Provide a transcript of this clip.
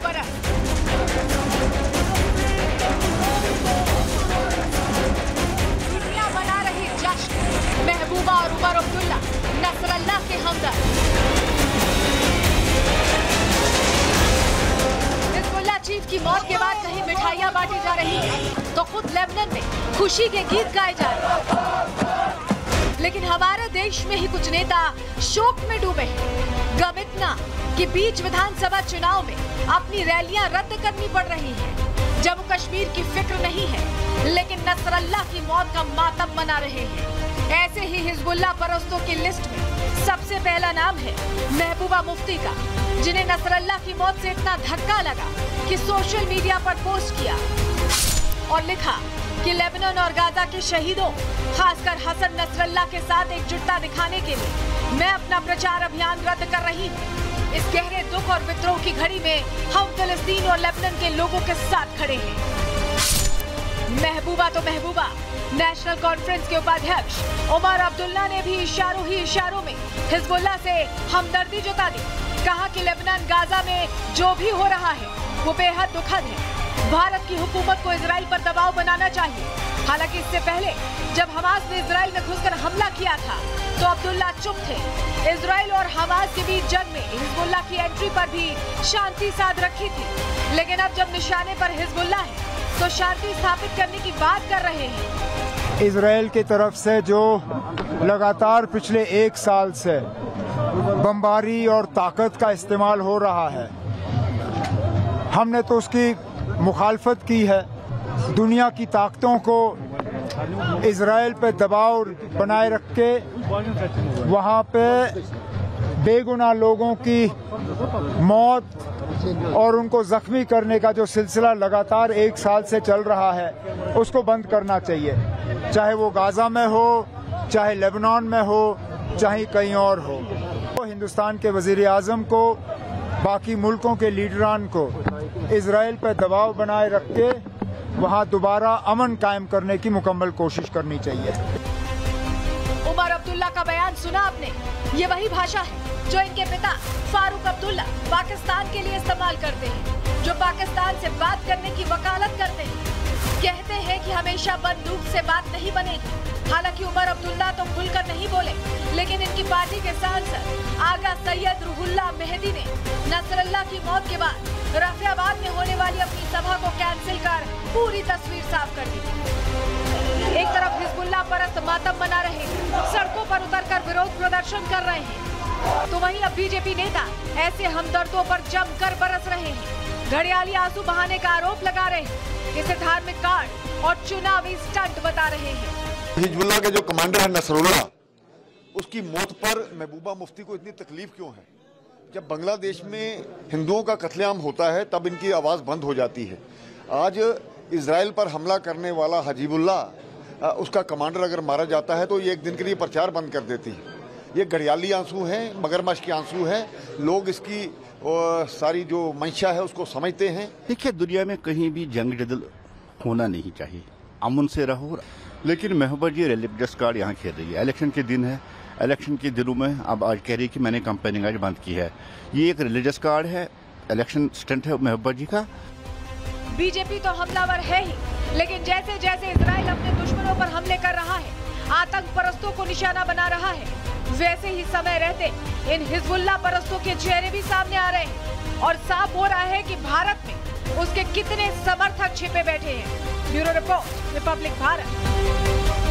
बरस। दुनिया मना रही जश्न, महबूबा और उमर अब्दुल्ला नसरल्ला के हमदर्द। हिजबुल्लाह चीफ की मौत के बाद कहीं मिठाइयां बांटी जा रही है तो खुद लेबनान में खुशी के गीत गाए जा रहे हैं। लेकिन हमारे देश में ही कुछ नेता शोक में डूबे हैं। गम इतना कि बीच विधानसभा चुनाव में अपनी रैलियां रद्द करनी पड़ रही हैं। जम्मू कश्मीर की फिक्र नहीं है, लेकिन नसरल्ला की मौत का मातम मना रहे हैं। ऐसे ही हिजबुल्लाह परस्तों की लिस्ट में सबसे पहला नाम है महबूबा मुफ्ती का, जिन्हें नसरल्ला की मौत से इतना धक्का लगा कि सोशल मीडिया पर पोस्ट किया और लिखा कि लेबनान और गाजा के शहीदों, खासकर हसन नसरल्लाह के साथ एकजुटता दिखाने के लिए मैं अपना प्रचार अभियान रद्द कर रही हूँ। इस गहरे दुख और विद्रोह की घड़ी में हम फिलिस्तीन और लेबनान के लोगों के साथ खड़े हैं। महबूबा तो महबूबा, नेशनल कॉन्फ्रेंस के उपाध्यक्ष उमर अब्दुल्ला ने भी इशारों में हिजबुल्लाह से हमदर्दी जता दी। कहा कि लेबनान गाजा में जो भी हो रहा है वो बेहद दुखद है। भारत की हुकूमत को इजराइल पर दबाव बनाना चाहिए। हालांकि इससे पहले जब हमास ने इजराइल में घुसकर हमला किया था तो अब्दुल्ला चुप थे। इजराइल और हमास के बीच जंग में हिजबुल्लाह की एंट्री पर भी शांति साध रखी थी, लेकिन अब जब निशाने पर हिजबुल्लाह है तो शांति स्थापित करने की बात कर रहे हैं। इजराइल की तरफ से जो लगातार पिछले 1 साल से बमबारी और ताकत का इस्तेमाल हो रहा है, हमने तो उसकी मुखालफत की है। दुनिया की ताकतों को इजराइल पे दबाव बनाए रख के वहाँ पे बेगुनाह लोगों की मौत और उनको जख्मी करने का जो सिलसिला लगातार 1 साल से चल रहा है, उसको बंद करना चाहिए। चाहे वो गाजा में हो, चाहे लेबनान में हो, चाहे कहीं और हो। तो हिंदुस्तान के वजीर आज़म को, बाकी मुल्कों के लीडरान को इजराइल पर दबाव बनाए रख के वहाँ दोबारा अमन कायम करने की मुकम्मल कोशिश करनी चाहिए। उमर अब्दुल्ला का बयान सुना आपने? ये वही भाषा है जो इनके पिता फारूक अब्दुल्ला पाकिस्तान के लिए इस्तेमाल करते हैं, जो पाकिस्तान से बात करने की वकालत करते हैं। कहते हैं कि हमेशा बंदूक से बात नहीं बनेगी। हालांकि उमर अब्दुल्ला तो खुलकर नहीं बोले, लेकिन इनकी पार्टी के सांसद आगा सैयद रूहुल्लाह मेहदी ने नसरल्ला की मौत के बाद रफियाबाद में होने वाली अपनी सभा को कैंसिल कर पूरी तस्वीर साफ कर दी। एक तरफ हिजबुल्लाह परस्त मातम मना रहे हैं, सड़कों पर उतरकर विरोध प्रदर्शन कर रहे हैं, तो वहीं अब बीजेपी नेता ऐसे हमदर्दों पर जमकर बरस रहे हैं। घड़ियाली आंसू बहाने का आरोप लगा रहे हैं, इसे धार्मिक कार्ड और चुनावी स्टंट बता रहे हैं। हिजबुल्लाह के जो कमांडर है नसरुल्लाह, उसकी मौत पर महबूबा मुफ्ती को इतनी तकलीफ क्यों है? जब बांग्लादेश में हिंदुओं का कत्लेआम होता है तब इनकी आवाज़ बंद हो जाती है। आज इजराइल पर हमला करने वाला हजीबुल्लाह, उसका कमांडर अगर मारा जाता है तो ये एक दिन के लिए प्रचार बंद कर देती है। ये घड़ियाली आंसू हैं, मगरमच्छ के आंसू हैं। लोग इसकी सारी जो मंशा है उसको समझते हैं। देखिए, दुनिया में कहीं भी जंग जदल होना नहीं चाहिए, अमन से रहो। लेकिन महबूबा जी रिलीजियस कार्ड यहाँ खेल रही है। इलेक्शन के दिन है, इलेक्शन के दिनों में अब आज कह रही है कि मैंने कैंपेनिंग आज बंद की है। ये एक रिलीजियस कार्ड है, इलेक्शन स्टंट है महबूबा जी का। बीजेपी तो हमलावर है ही, लेकिन जैसे जैसे इजराइल अपने दुश्मनों पर हमले कर रहा है, आतंक परस्तों को निशाना बना रहा है, वैसे ही समय रहते इन हिजबुल्लाह परस्तों के चेहरे भी सामने आ रहे हैं और साफ हो रहा है कि भारत में उसके कितने समर्थक छिपे बैठे हैं। Bureau report, Republic Bharat.